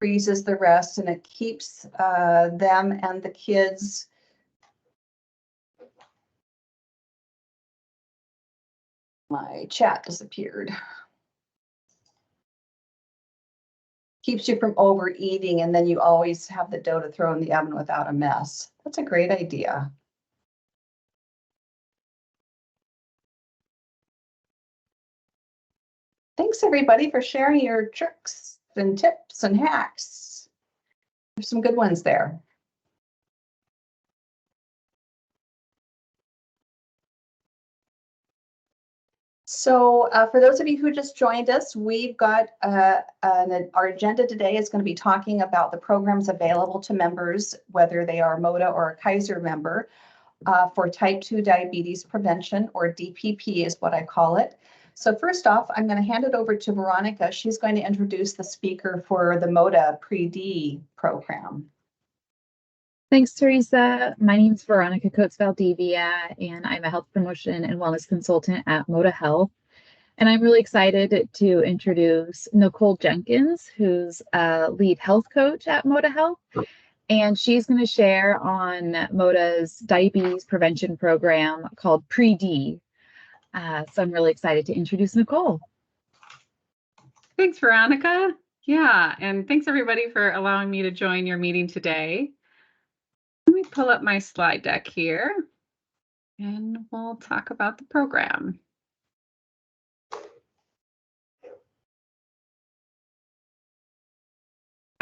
freezes the rest, and it keeps them and the kids my chat disappeared. Keeps you from overeating, and then you always have the dough to throw in the oven without a mess. That's a great idea. Thanks everybody for sharing your tricks and tips and hacks. There's some good ones there. So for those of you who just joined us, we've got our agenda today is going to be talking about the programs available to members, whether they are MODA or a Kaiser member, for type 2 diabetes prevention, or DPP is what I call it. So first off, I'm going to hand it over to Veronica. She's going to introduce the speaker for the MODA Pre-D program. Thanks, Teresa. My name is Veronica Coates-Valdivia, and I'm a health promotion and wellness consultant at MODA Health. And I'm really excited to introduce Nicole Jenkins, who's a lead health coach at MODA Health. And she's going to share on MODA's diabetes prevention program called Pre-D. So I'm really excited to introduce Nicole. Thanks, Veronica. Yeah, and thanks everybody for allowing me to join your meeting today. Let me pull up my slide deck here, and we'll talk about the program.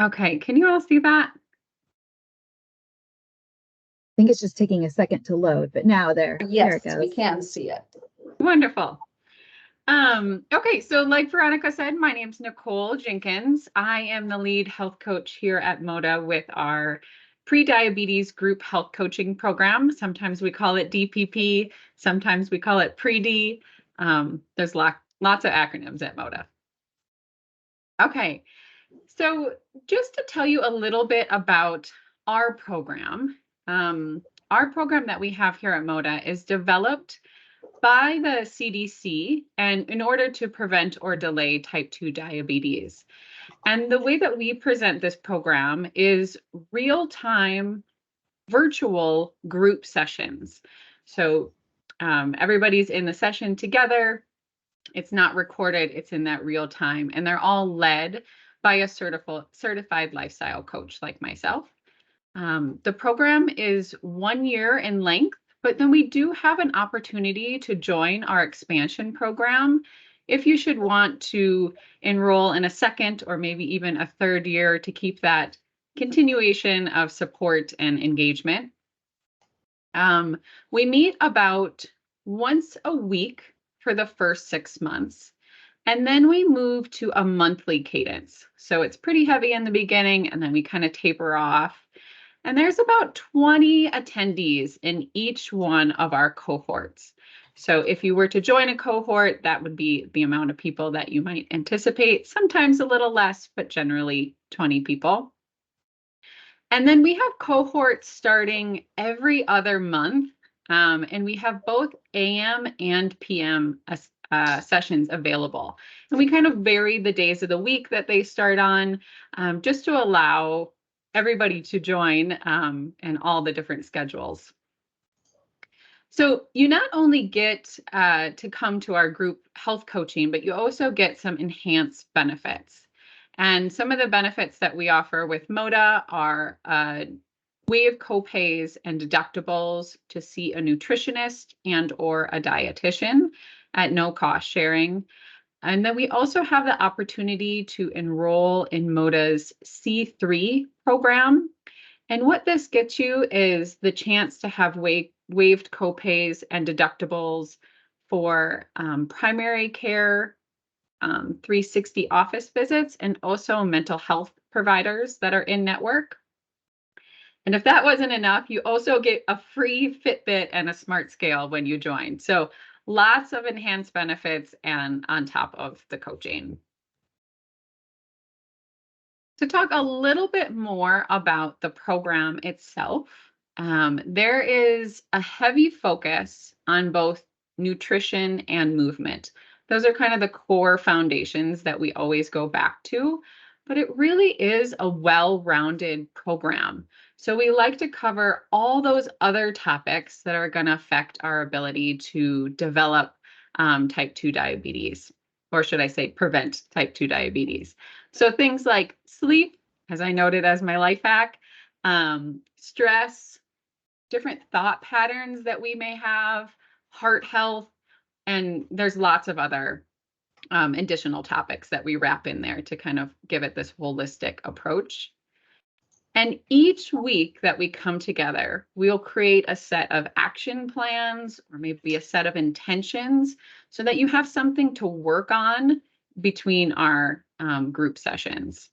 Okay, can you all see that? I think it's just taking a second to load, but now there Yes, it goes. we can see it. Wonderful. Okay, so like Veronica said, my name's Nicole Jenkins. I am the lead health coach here at MODA with our pre-diabetes group health coaching program. Sometimes we call it DPP, sometimes we call it Pre-D. There's lots of acronyms at MODA. Okay, so just to tell you a little bit about our program that we have here at MODA is developed by the CDC, and in order to prevent or delay type 2 diabetes. And the way that we present this program is real-time virtual group sessions. So everybody's in the session together. It's not recorded, it's in that real time, and they're all led by a certified lifestyle coach like myself. The program is 1 year in length, but then we do have an opportunity to join our expansion program if you should want to enroll in a second or maybe even a third year to keep that continuation of support and engagement. We meet about once a week for the first 6 months, and then we move to a monthly cadence. So it's pretty heavy in the beginning, and then we kind of taper off. And there's about 20 attendees in each one of our cohorts. So if you were to join a cohort, that would be the amount of people that you might anticipate, sometimes a little less, but generally 20 people. And then we have cohorts starting every other month, and we have both AM and PM sessions available. And we kind of vary the days of the week that they start on, just to allow everybody to join and all the different schedules. So you not only get to come to our group health coaching, but you also get some enhanced benefits. And some of the benefits that we offer with MODA are waived copays and deductibles to see a nutritionist and or a dietitian at no cost sharing. And then we also have the opportunity to enroll in MODA's C3 program. And what this gets you is the chance to have waived copays and deductibles for primary care, 360 office visits, and also mental health providers that are in network. And if that wasn't enough, you also get a free Fitbit and a smart scale when you join. So lots of enhanced benefits and on top of the coaching. To talk a little bit more about the program itself, there is a heavy focus on both nutrition and movement. Those are kind of the core foundations that we always go back to. but it really is a well-rounded program. So we like to cover all those other topics that are going to affect our ability to develop type 2 diabetes, or should I say prevent type 2 diabetes. So things like sleep, as I noted as my life hack, stress, different thought patterns that we may have, heart health, and there's lots of other additional topics that we wrap in there to kind of give it this holistic approach. And each week that we come together, we'll create a set of action plans or maybe a set of intentions so that you have something to work on between our group sessions.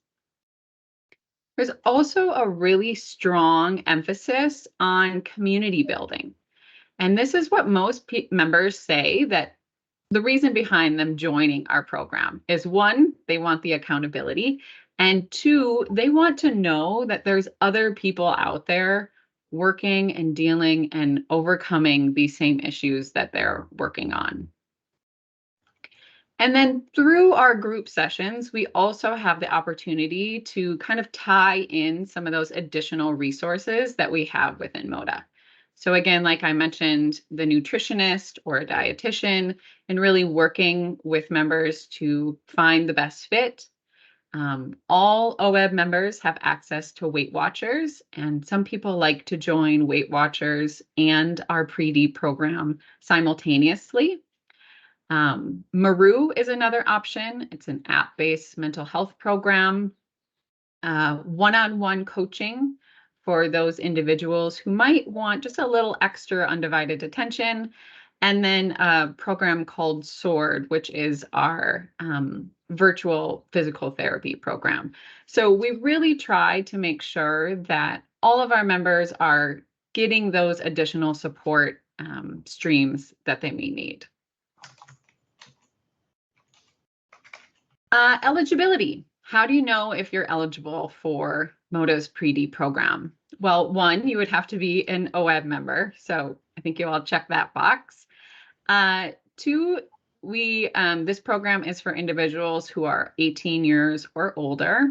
There's also a really strong emphasis on community building. And this is what most members say, that the reason behind them joining our program is, one, they want the accountability, and two, they want to know that there's other people out there working and dealing and overcoming these same issues that they're working on. And then through our group sessions, we also have the opportunity to kind of tie in some of those additional resources that we have within MODA. So again, like I mentioned, the nutritionist or a dietitian, and really working with members to find the best fit. All OWEB members have access to Weight Watchers, and some people like to join Weight Watchers and our Pre-D program simultaneously. Maru is another option. It's an app-based mental health program, one-on-one coaching for those individuals who might want just a little extra undivided attention. And then a program called SWORD, which is our virtual physical therapy program. So we really try to make sure that all of our members are getting those additional support streams that they may need. Eligibility. How do you know if you're eligible for MODA's Pre-D program? Well, one, you would have to be an OWEB member. So I think you all check that box. Two, this program is for individuals who are 18 years or older.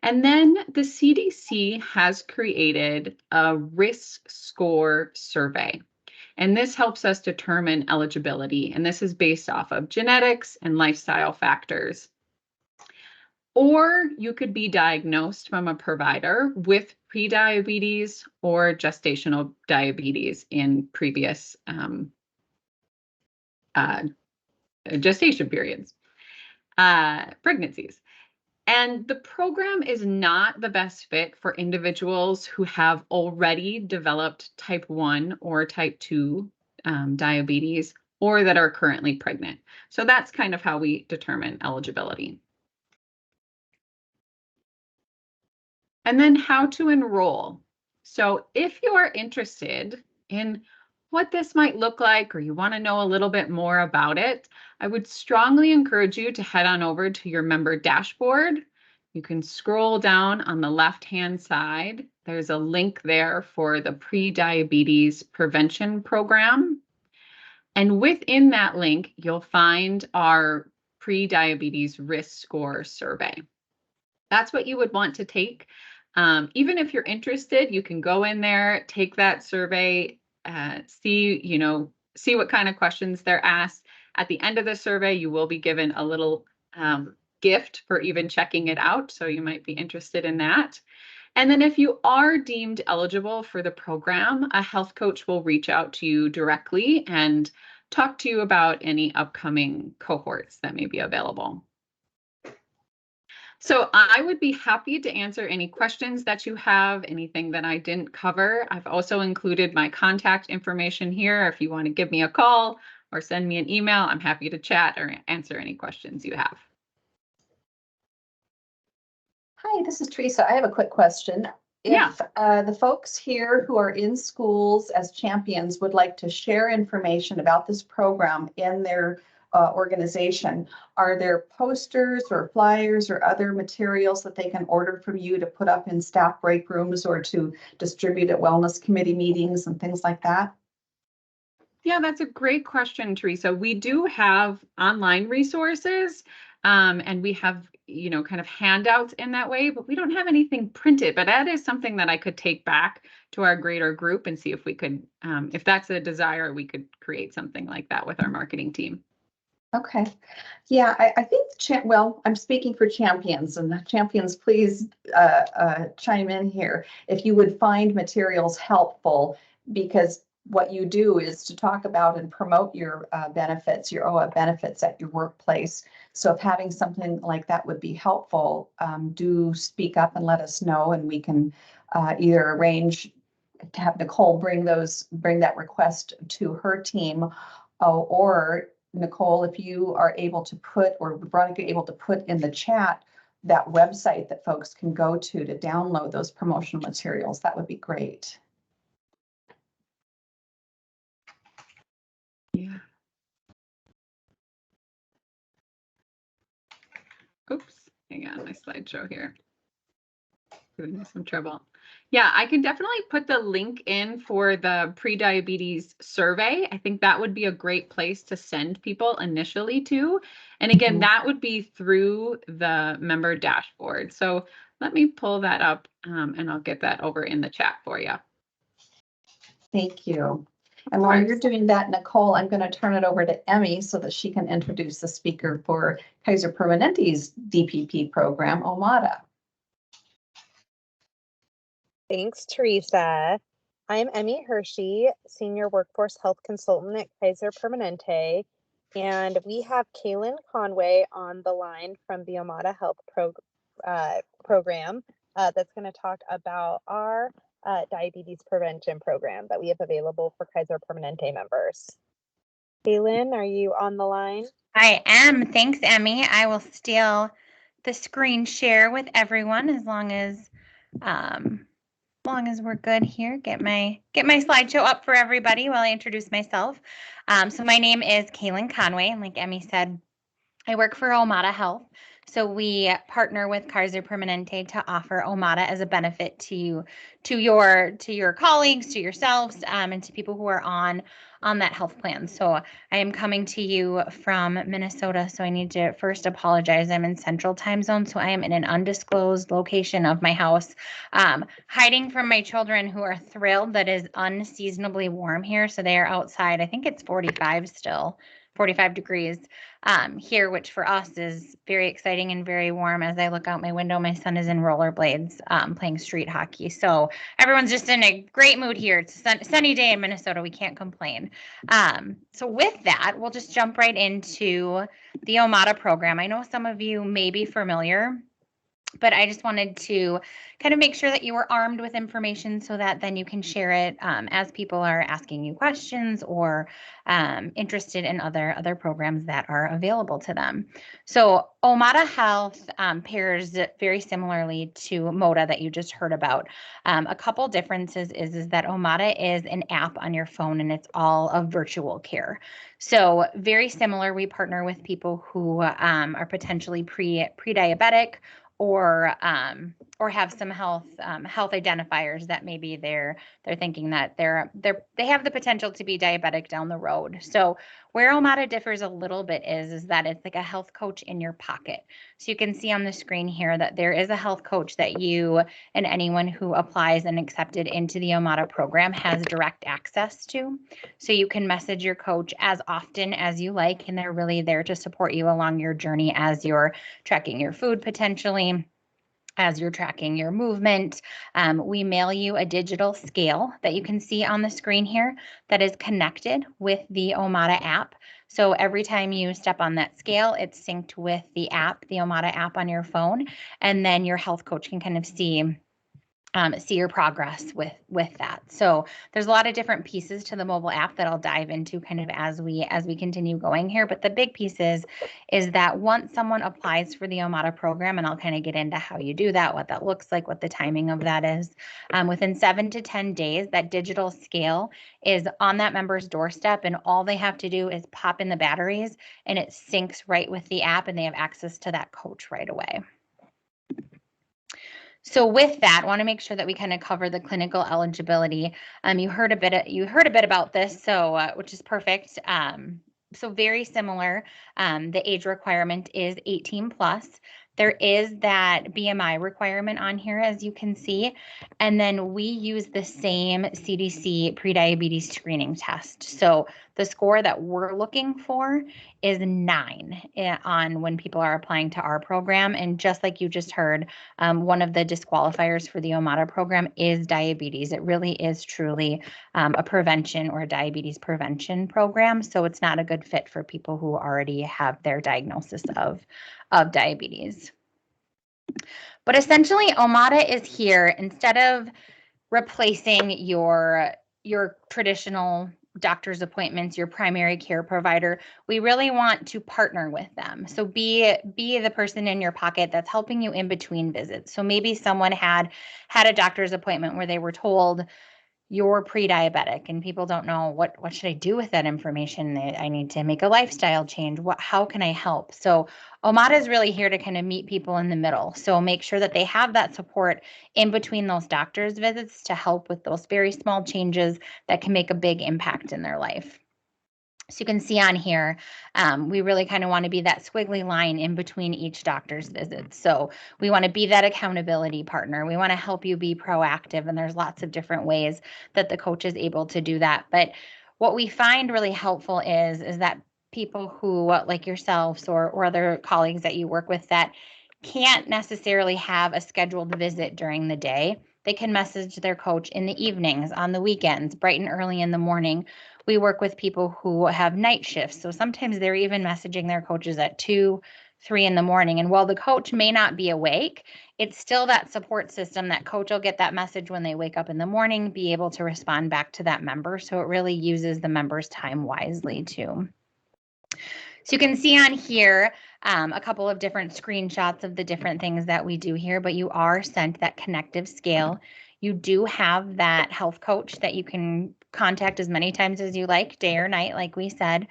And then the CDC has created a risk score survey. And this helps us determine eligibility. And this is based off of genetics and lifestyle factors. Or you could be diagnosed from a provider with prediabetes or gestational diabetes in previous gestation periods, pregnancies. And the program is not the best fit for individuals who have already developed type 1 or type 2 diabetes, or that are currently pregnant. So that's kind of how we determine eligibility. And then how to enroll. So if you are interested in what this might look like, or you want to know a little bit more about it, I would strongly encourage you to head on over to your member dashboard. You can scroll down on the left-hand side. There's a link there for the Pre-Diabetes Prevention Program. And within that link, you'll find our Pre-Diabetes Risk Score Survey. That's what you would want to take. Even if you're interested, you can go in there, take that survey, see what kind of questions they're asked. At the end of the survey, you will be given a little gift for even checking it out. So you might be interested in that. And then if you are deemed eligible for the program, a health coach will reach out to you directly and talk to you about any upcoming cohorts that may be available. So I would be happy to answer any questions that you have, anything that I didn't cover. I've also included my contact information here. If you want to give me a call or send me an email, I'm happy to chat or answer any questions you have. Hi, this is Teresa. I have a quick question. Yeah. If the folks here who are in schools as champions would like to share information about this program in their organization, are there posters or flyers or other materials that they can order from you to put up in staff break rooms or to distribute at wellness committee meetings and things like that? Yeah, that's a great question, Teresa. We do have online resources. And we have, kind of handouts in that way, but we don't have anything printed. But that is something that I could take back to our greater group and see if we could, if that's a desire, we could create something like that with our marketing team. Okay. Yeah, I think, well, I'm speaking for champions, and the champions, please chime in here if you would find materials helpful, because what you do is to talk about and promote your benefits, your OA benefits at your workplace. So if having something like that would be helpful, do speak up and let us know, and we can either arrange to have Nicole bring that request to her team, or Nicole, if you are able to put, or Veronica able to put in the chat that website that folks can go to download those promotional materials, that would be great. Yeah. Oops, hang on, my slideshow here. Giving me some trouble. Yeah, I can definitely put the link in for the pre-diabetes survey. I think that would be a great place to send people initially to. And again, that would be through the member dashboard. So let me pull that up and I'll get that over in the chat for you. Thank you. And while you're doing that, Nicole, I'm going to turn it over to Emmy so that she can introduce the speaker for Kaiser Permanente's DPP program, OMADA. Thanks, Teresa. I'm Emmy Hershey, Senior Workforce Health Consultant at Kaiser Permanente, and we have Kaylin Conway on the line from the OMADA Health program that's going to talk about our diabetes prevention program that we have available for Kaiser Permanente members. Kaylin, are you on the line? I am. Thanks, Emmy. I will steal the screen share with everyone as long as we're good here. Get my slideshow up for everybody while I introduce myself. So my name is Kaylin Conway, and like Emmy said, I work for OMADA Health. So we partner with Kaiser Permanente to offer OMADA as a benefit to your colleagues, to yourselves, and to people who are on that health plan. So I am coming to you from Minnesota. So I need to first apologize. I'm in Central Time Zone, so I am in an undisclosed location of my house, hiding from my children who are thrilled that it is unseasonably warm here. So they are outside. I think it's 45 still. 45 degrees here, which for us is very exciting and very warm. As I look out my window, my son is in rollerblades playing street hockey. So everyone's just in a great mood here. It's a sunny day in Minnesota. We can't complain. So with that, we'll just jump right into the OMADA program. I know some of you may be familiar, but I just wanted to kind of make sure that you were armed with information so that then you can share it as people are asking you questions or interested in other programs that are available to them. So OMADA Health pairs very similarly to MODA that you just heard about. A couple differences is that OMADA is an app on your phone and it's all of virtual care. So very similar, we partner with people who are potentially pre-diabetic or have some health identifiers that maybe they're thinking that they have the potential to be diabetic down the road. So where OMADA differs a little bit is that it's like a health coach in your pocket. So you can see on the screen here that there is a health coach that you and anyone who applies and accepted into the OMADA program has direct access to. So you can message your coach as often as you like, and they're really there to support you along your journey as you're tracking your food potentially, as you're tracking your movement. We mail you a digital scale that you can see on the screen here that is connected with the OMADA app. So every time you step on that scale, it's synced with the app, the OMADA app on your phone, and then your health coach can kind of see your progress with that. So there's a lot of different pieces to the mobile app that I'll dive into kind of as we continue going here. But the big piece is that once someone applies for the OMADA program, and I'll kind of get into how you do that, what that looks like, what the timing of that is, within 7 to 10 days, that digital scale is on that member's doorstep, and all they have to do is pop in the batteries and it syncs right with the app and they have access to that coach right away. So with that, I want to make sure that we kind of cover the clinical eligibility. You heard a bit about this, so which is perfect. So very similar. The age requirement is 18 plus. There is that BMI requirement on here, as you can see. And then we use the same CDC prediabetes screening test. So the score that we're looking for is 9 on when people are applying to our program. And just like you just heard, one of the disqualifiers for the OMADA program is diabetes. It really is truly a prevention or a diabetes prevention program. So it's not a good fit for people who already have their diagnosis of diabetes. But essentially, OMADA is here instead of replacing your traditional doctor's appointments, your primary care provider. We really want to partner with them. So be the person in your pocket that's helping you in between visits. So maybe someone had a doctor's appointment where they were told you're pre-diabetic and people don't know what should I do with that information. I need to make a lifestyle change. How can I help? So OMADA is really here to kind of meet people in the middle. So make sure that they have that support in between those doctor's visits to help with those very small changes that can make a big impact in their life. So you can see on here, we really kind of want to be that squiggly line in between each doctor's visit. So we want to be that accountability partner. We want to help you be proactive. And there's lots of different ways that the coach is able to do that. But what we find really helpful is that people who, like yourselves or other colleagues that you work with that can't necessarily have a scheduled visit during the day, they can message their coach in the evenings, on the weekends, bright and early in the morning. We work with people who have night shifts. So sometimes they're even messaging their coaches at 2, 3 in the morning. And while the coach may not be awake, it's still that support system. That coach will get that message when they wake up in the morning, be able to respond back to that member. So it really uses the member's time wisely too. So you can see on here a couple of different screenshots of the different things that we do here, but you are sent that connective scale. You do have that health coach that you can contact as many times as you like, day or night, like we said.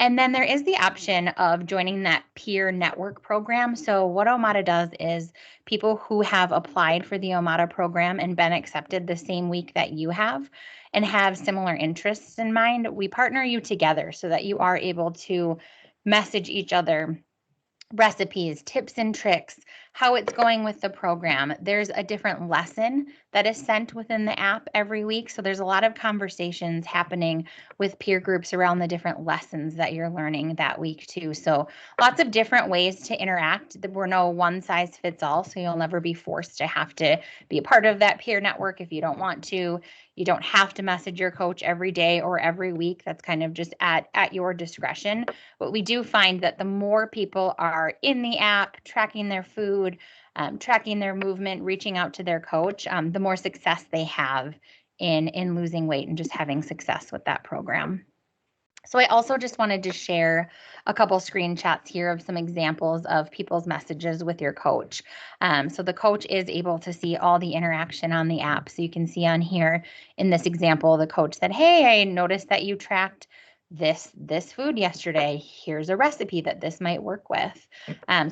And then there is the option of joining that peer network program. So what OMADA does is people who have applied for the OMADA program and been accepted the same week that you have and have similar interests in mind, we partner you together so that you are able to message each other recipes, tips and tricks, how it's going with the program. There's a different lesson that is sent within the app every week. So there's a lot of conversations happening with peer groups around the different lessons that you're learning that week too. So lots of different ways to interact. We're no one size fits all. So you'll never be forced to have to be a part of that peer network if you don't want to. You don't have to message your coach every day or every week. That's kind of just at your discretion. But we do find that the more people are in the app, tracking their food, tracking their movement, reaching out to their coach, the more success they have in losing weight and just having success with that program. So I also just wanted to share a couple screenshots here of some examples of people's messages with your coach. So the coach is able to see all the interaction on the app. So you can see on here in this example, the coach said, hey, I noticed that you tracked this food yesterday. Here's a recipe that this might work with.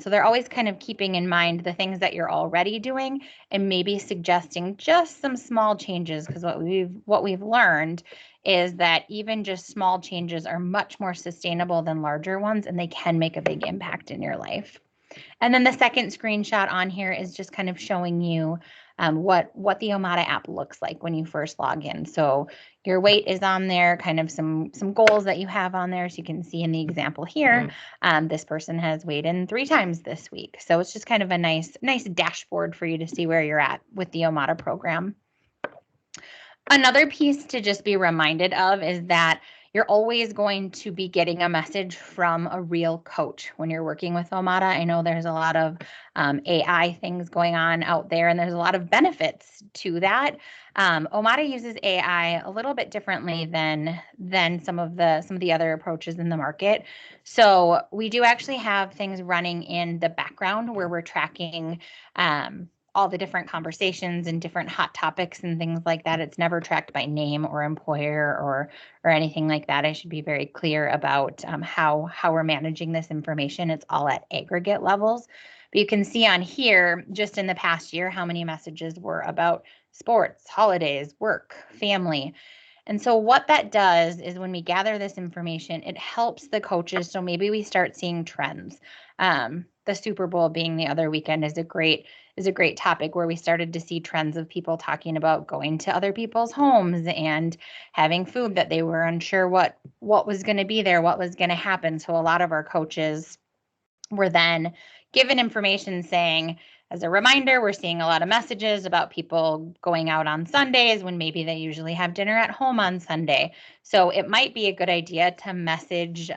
So they're always kind of keeping in mind the things that you're already doing and maybe suggesting just some small changes, because what we've learned is that even just small changes are much more sustainable than larger ones, and they can make a big impact in your life. And then the second screenshot on here is just kind of showing you what the OMADA app looks like when you first log in. So your weight is on there, kind of some goals that you have on there. So you can see in the example here, this person has weighed in 3 times this week. So it's just kind of a nice dashboard for you to see where you're at with the OMADA program. Another piece to just be reminded of is that you're always going to be getting a message from a real coach when you're working with OMADA. I know there's a lot of AI things going on out there, and there's a lot of benefits to that. OMADA uses AI a little bit differently than some of the other approaches in the market. So we do actually have things running in the background where we're tracking all the different conversations and different hot topics and things like that. It's never tracked by name or employer or anything like that. I should be very clear about how we're managing this information. It's all at aggregate levels. But you can see on here, just in the past year, how many messages were about sports, holidays, work, family. And so what that does is when we gather this information, it helps the coaches. So maybe we start seeing trends. The Super Bowl being the other weekend is a great topic where we started to see trends of people talking about going to other people's homes and having food that they were unsure what was going to be there, what was going to happen. So a lot of our coaches were then given information saying, as a reminder, we're seeing a lot of messages about people going out on Sundays when maybe they usually have dinner at home on Sunday. So it might be a good idea to message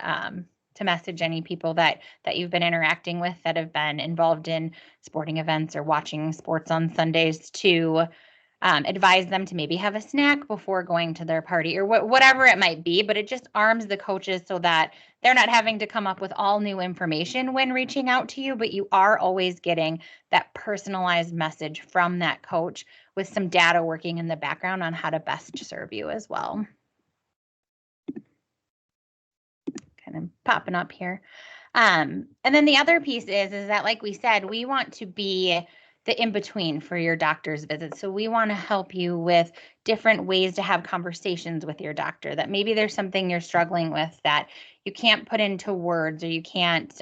any people that you've been interacting with that have been involved in sporting events or watching sports on Sundays to advise them to maybe have a snack before going to their party or whatever it might be. But it just arms the coaches so that they're not having to come up with all new information when reaching out to you, but you are always getting that personalized message from that coach with some data working in the background on how to best serve you as well. Kind of popping up here. And then the other piece is that, like we said, we want to be the in-between for your doctor's visits. So we want to help you with different ways to have conversations with your doctor, that maybe there's something you're struggling with that you can't put into words, or you can't,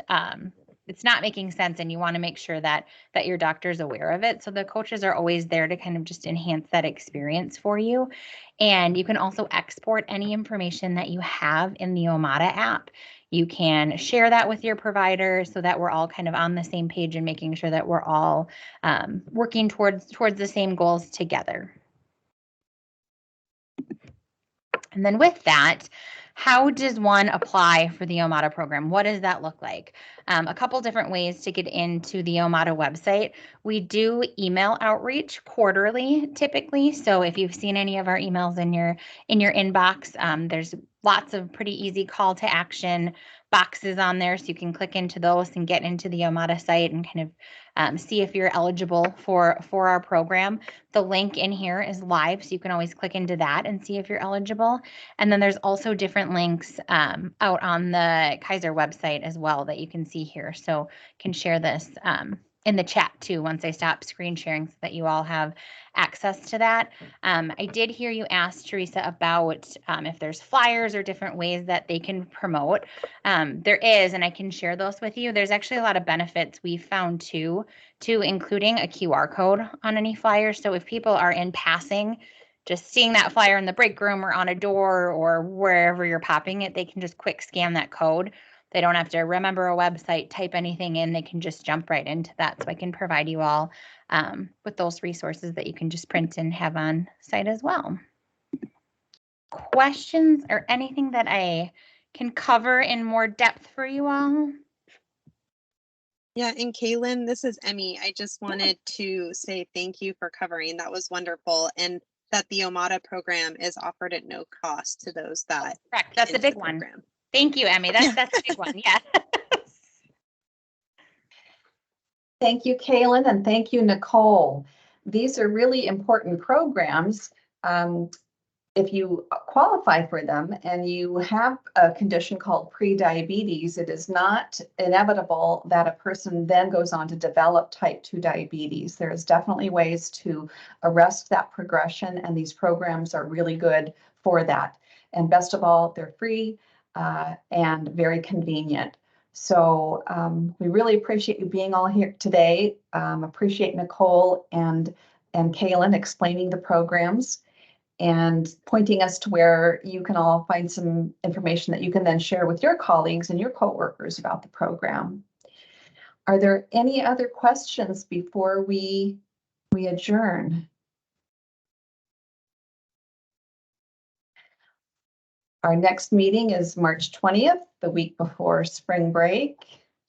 it's not making sense, and you want to make sure that your doctor's aware of it. So the coaches are always there to kind of just enhance that experience for you. And you can also export any information that you have in the Omada app. You can share that with your provider so that we're all kind of on the same page and making sure that we're all working towards the same goals together. And then with that, how does one apply for the Omada program? What does that look like? A couple different ways to get into the Omada website. We do email outreach quarterly, typically. So if you've seen any of our emails in your inbox, there's lots of pretty easy call to action boxes on there, so you can click into those and get into the Omada site and kind of see if you're eligible for our program. The link in here is live, so you can always click into that and see if you're eligible. And then there's also different links out on the Kaiser website as well that you can see here. So can share this in the chat too once I stop screen sharing, so that you all have access to that. I did hear you ask, Teresa, about if there's flyers or different ways that they can promote. There is, and I can share those with you. There's actually a lot of benefits we've found too, to including a QR code on any flyer. So if people are in passing, just seeing that flyer in the break room or on a door or wherever you're popping it, they can just quick scan that code. They don't have to remember a website, type anything in. They can just jump right into that. So I can provide you all with those resources that you can just print and have on site as well. Questions or anything that I can cover in more depth for you all? Yeah, and Kaylin, this is Emmy. I just wanted to say thank you for covering. That was wonderful. And that the Omada program is offered at no cost to those that. Correct. That's a big one. Thank you, Emmy. That's a big one. Yeah. Thank you, Kaylin, and thank you, Nicole. These are really important programs. If you qualify for them and you have a condition called prediabetes, it is not inevitable that a person then goes on to develop type 2 diabetes. There's definitely ways to arrest that progression, and these programs are really good for that. And best of all, they're free and very convenient. So we really appreciate you being all here today. Appreciate Nicole and Kaylin explaining the programs and pointing us to where you can all find some information that you can then share with your colleagues and your coworkers about the program. Are there any other questions before we adjourn? Our next meeting is March 20th, the week before spring break.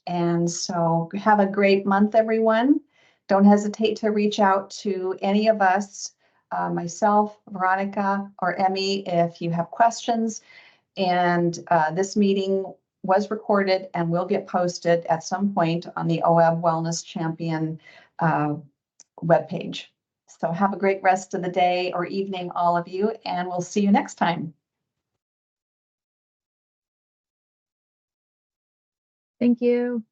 And so have a great month, everyone. Don't hesitate to reach out to any of us, myself, Veronica, or Emmy, if you have questions. And this meeting was recorded and will get posted at some point on the OAB Wellness Champion webpage. So have a great rest of the day or evening, all of you, and we'll see you next time. Thank you.